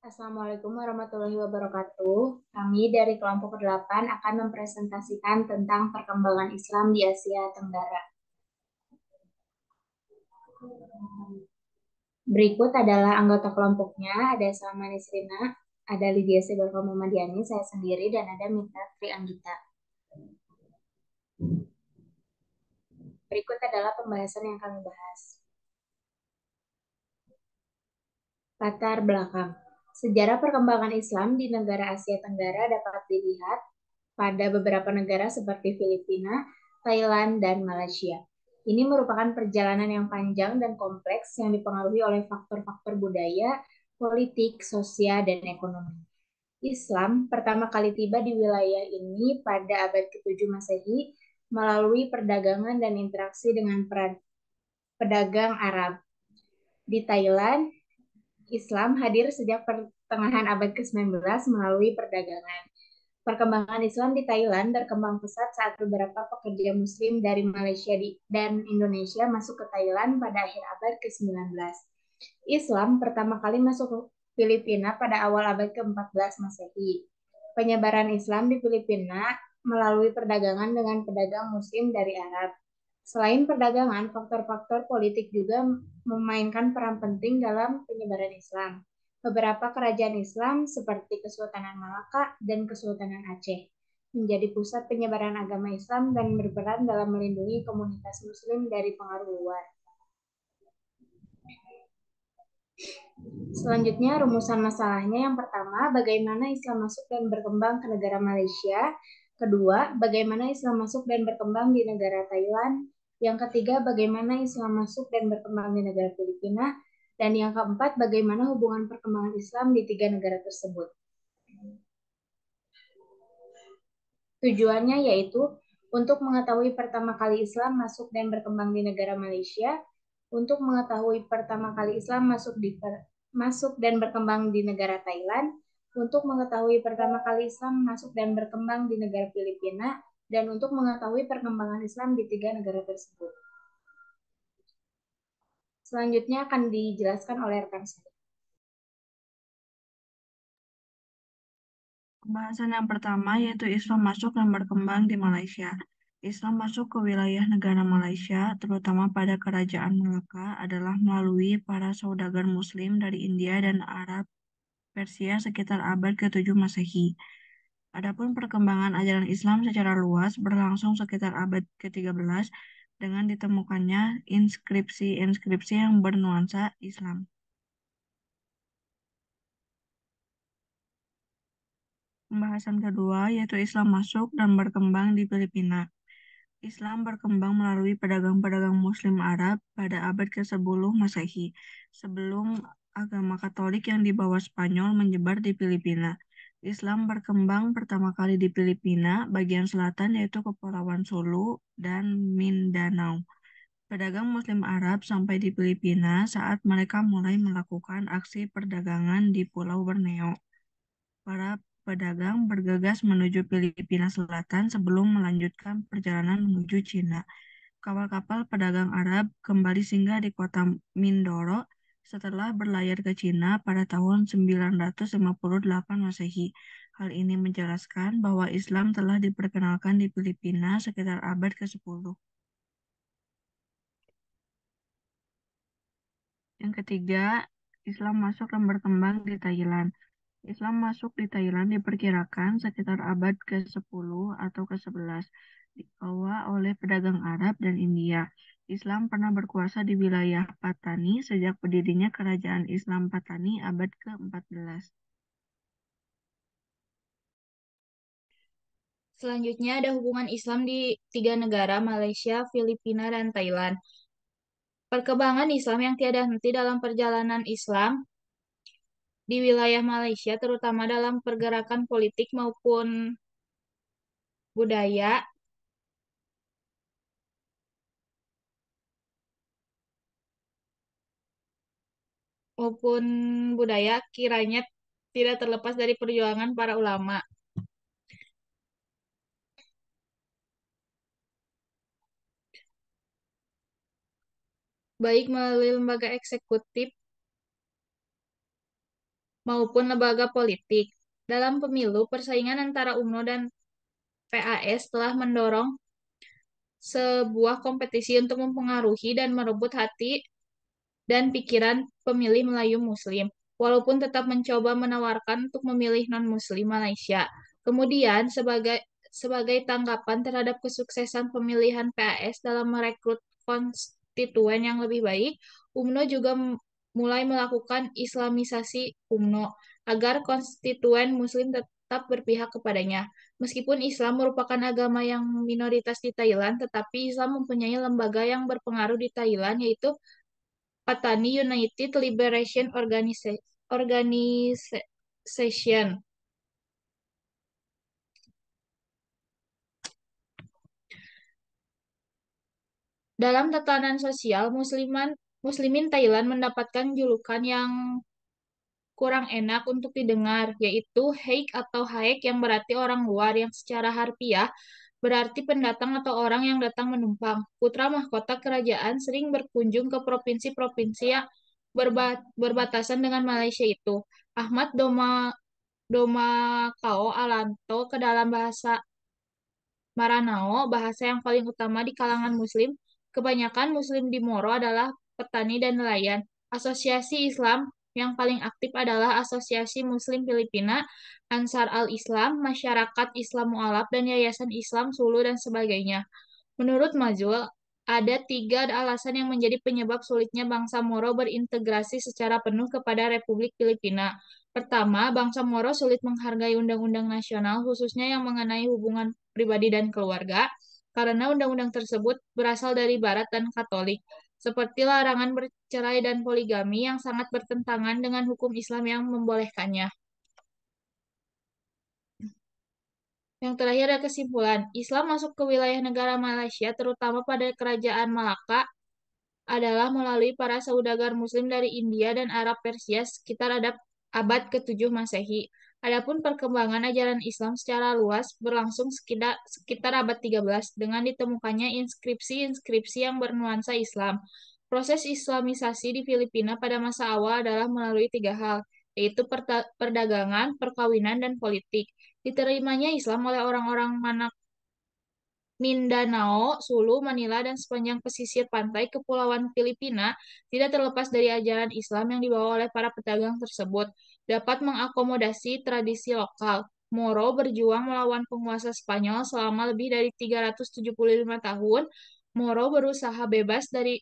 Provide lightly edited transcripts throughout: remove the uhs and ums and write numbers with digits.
Assalamualaikum warahmatullahi wabarakatuh. Kami dari kelompok 8 akan mempresentasikan tentang perkembangan Islam di Asia Tenggara. Berikut adalah anggota kelompoknya, ada Salma Nisrina, ada Lydia Sebarka Muhammadiani, saya sendiri, dan ada Mita Trianggita. Berikut adalah pembahasan yang kami bahas. Latar belakang. Sejarah perkembangan Islam di negara Asia Tenggara dapat dilihat pada beberapa negara seperti Filipina, Thailand, dan Malaysia. Ini merupakan perjalanan yang panjang dan kompleks yang dipengaruhi oleh faktor-faktor budaya, politik, sosial, dan ekonomi. Islam pertama kali tiba di wilayah ini pada abad ke-7 Masehi melalui perdagangan dan interaksi dengan pedagang Arab. Di Thailand, Islam hadir sejak pertengahan abad ke-19 melalui perdagangan. Perkembangan Islam di Thailand berkembang pesat saat beberapa pekerja Muslim dari Malaysia dan Indonesia masuk ke Thailand pada akhir abad ke-19. Islam pertama kali masuk ke Filipina pada awal abad ke-14 Masehi. Penyebaran Islam di Filipina melalui perdagangan dengan pedagang Muslim dari Arab. Selain perdagangan, faktor-faktor politik juga memainkan peran penting dalam penyebaran Islam. Beberapa kerajaan Islam seperti Kesultanan Malaka dan Kesultanan Aceh menjadi pusat penyebaran agama Islam dan berperan dalam melindungi komunitas Muslim dari pengaruh luar. Selanjutnya, rumusan masalahnya yang pertama, bagaimana Islam masuk dan berkembang ke negara Malaysia. Kedua, bagaimana Islam masuk dan berkembang di negara Thailand. Yang ketiga, bagaimana Islam masuk dan berkembang di negara Filipina. Dan yang keempat, bagaimana hubungan perkembangan Islam di tiga negara tersebut. Tujuannya yaitu untuk mengetahui pertama kali Islam masuk dan berkembang di negara Malaysia, untuk mengetahui pertama kali Islam masuk dan berkembang di negara Thailand, untuk mengetahui pertama kali Islam masuk dan berkembang di negara Filipina, dan untuk mengetahui perkembangan Islam di tiga negara tersebut. Selanjutnya akan dijelaskan oleh rekan saya. Pembahasan yang pertama yaitu Islam masuk dan berkembang di Malaysia. Islam masuk ke wilayah negara Malaysia, terutama pada Kerajaan Melaka, adalah melalui para saudagar Muslim dari India dan Arab Persia sekitar abad ke-7 Masehi. Adapun perkembangan ajaran Islam secara luas berlangsung sekitar abad ke-13 dengan ditemukannya inskripsi-inskripsi yang bernuansa Islam. Pembahasan kedua yaitu Islam masuk dan berkembang di Filipina. Islam berkembang melalui pedagang-pedagang Muslim Arab pada abad ke-10 Masehi, sebelum agama Katolik yang dibawa Spanyol menyebar di Filipina. Islam berkembang pertama kali di Filipina, bagian selatan yaitu Kepulauan Sulu dan Mindanao. Pedagang Muslim Arab sampai di Filipina saat mereka mulai melakukan aksi perdagangan di Pulau Borneo. Para pedagang bergegas menuju Filipina Selatan sebelum melanjutkan perjalanan menuju Cina. Kapal-kapal pedagang Arab kembali singgah di kota Mindoro setelah berlayar ke Cina pada tahun 958 Masehi. Hal ini menjelaskan bahwa Islam telah diperkenalkan di Filipina sekitar abad ke-10. Yang ketiga, Islam masuk dan berkembang di Thailand. Islam masuk di Thailand diperkirakan sekitar abad ke-10 atau ke-11, dibawa oleh pedagang Arab dan India. Islam pernah berkuasa di wilayah Patani sejak berdirinya Kerajaan Islam Patani abad ke-14. Selanjutnya ada hubungan Islam di tiga negara, Malaysia, Filipina, dan Thailand. Perkembangan Islam yang tiada henti dalam perjalanan Islam di wilayah Malaysia, terutama dalam pergerakan politik budaya maupun budaya kiranya tidak terlepas dari perjuangan para ulama, baik melalui lembaga eksekutif maupun lembaga politik. Dalam pemilu, persaingan antara UMNO dan PAS telah mendorong sebuah kompetisi untuk mempengaruhi dan merebut hati dan pikiran pemilih Melayu Muslim, walaupun tetap mencoba menawarkan untuk memilih non-Muslim Malaysia. Kemudian, sebagai tanggapan terhadap kesuksesan pemilihan PAS dalam merekrut konstituen yang lebih baik, UMNO juga mulai melakukan Islamisasi UMNO agar konstituen Muslim tetap berpihak kepadanya. Meskipun Islam merupakan agama yang minoritas di Thailand, tetapi Islam mempunyai lembaga yang berpengaruh di Thailand, yaitu Patani United Liberation Organization. Dalam tatanan sosial, Muslimin Thailand mendapatkan julukan yang kurang enak untuk didengar, yaitu Haik atau Haek yang berarti orang luar, yang secara harfiah berarti pendatang atau orang yang datang menumpang. Putra mahkota kerajaan sering berkunjung ke provinsi-provinsi yang berbatasan dengan Malaysia itu. Ahmad Domakao Alanto ke dalam bahasa Maranao, bahasa yang paling utama di kalangan Muslim. Kebanyakan Muslim di Moro adalah petani dan nelayan. Asosiasi Islam yang paling aktif adalah Asosiasi Muslim Filipina, Ansar al-Islam, Masyarakat Islam Mualaf, dan Yayasan Islam Sulu, dan sebagainya. Menurut Mazul, ada tiga alasan yang menjadi penyebab sulitnya bangsa Moro berintegrasi secara penuh kepada Republik Filipina. Pertama, bangsa Moro sulit menghargai undang-undang nasional, khususnya yang mengenai hubungan pribadi dan keluarga, karena undang-undang tersebut berasal dari Barat dan Katolik, seperti larangan bercerai dan poligami yang sangat bertentangan dengan hukum Islam yang membolehkannya. Yang terakhir ada kesimpulan, Islam masuk ke wilayah negara Malaysia, terutama pada Kerajaan Malaka, adalah melalui para saudagar Muslim dari India dan Arab Persia sekitar abad ke-7 Masehi. Adapun perkembangan ajaran Islam secara luas berlangsung sekitar abad 13 dengan ditemukannya inskripsi-inskripsi yang bernuansa Islam. Proses Islamisasi di Filipina pada masa awal adalah melalui tiga hal, yaitu perdagangan, perkawinan, dan politik. Diterimanya Islam oleh orang-orang Mindanao, Sulu, Manila, dan sepanjang pesisir pantai Kepulauan Filipina tidak terlepas dari ajaran Islam yang dibawa oleh para pedagang tersebut, dapat mengakomodasi tradisi lokal. Moro berjuang melawan penguasa Spanyol selama lebih dari 375 tahun. Moro berusaha bebas dari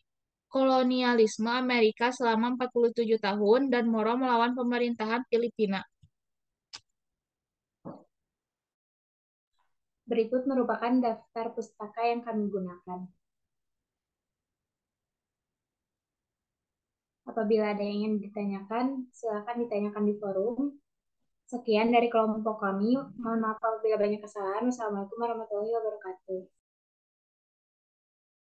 kolonialisme Amerika selama 47 tahun, dan Moro melawan pemerintahan Filipina. Berikut merupakan daftar pustaka yang kami gunakan. Apabila ada yang ingin ditanyakan, silakan ditanyakan di forum. Sekian dari kelompok kami. Mohon maaf apabila banyak kesalahan. Wassalamualaikum warahmatullahi wabarakatuh.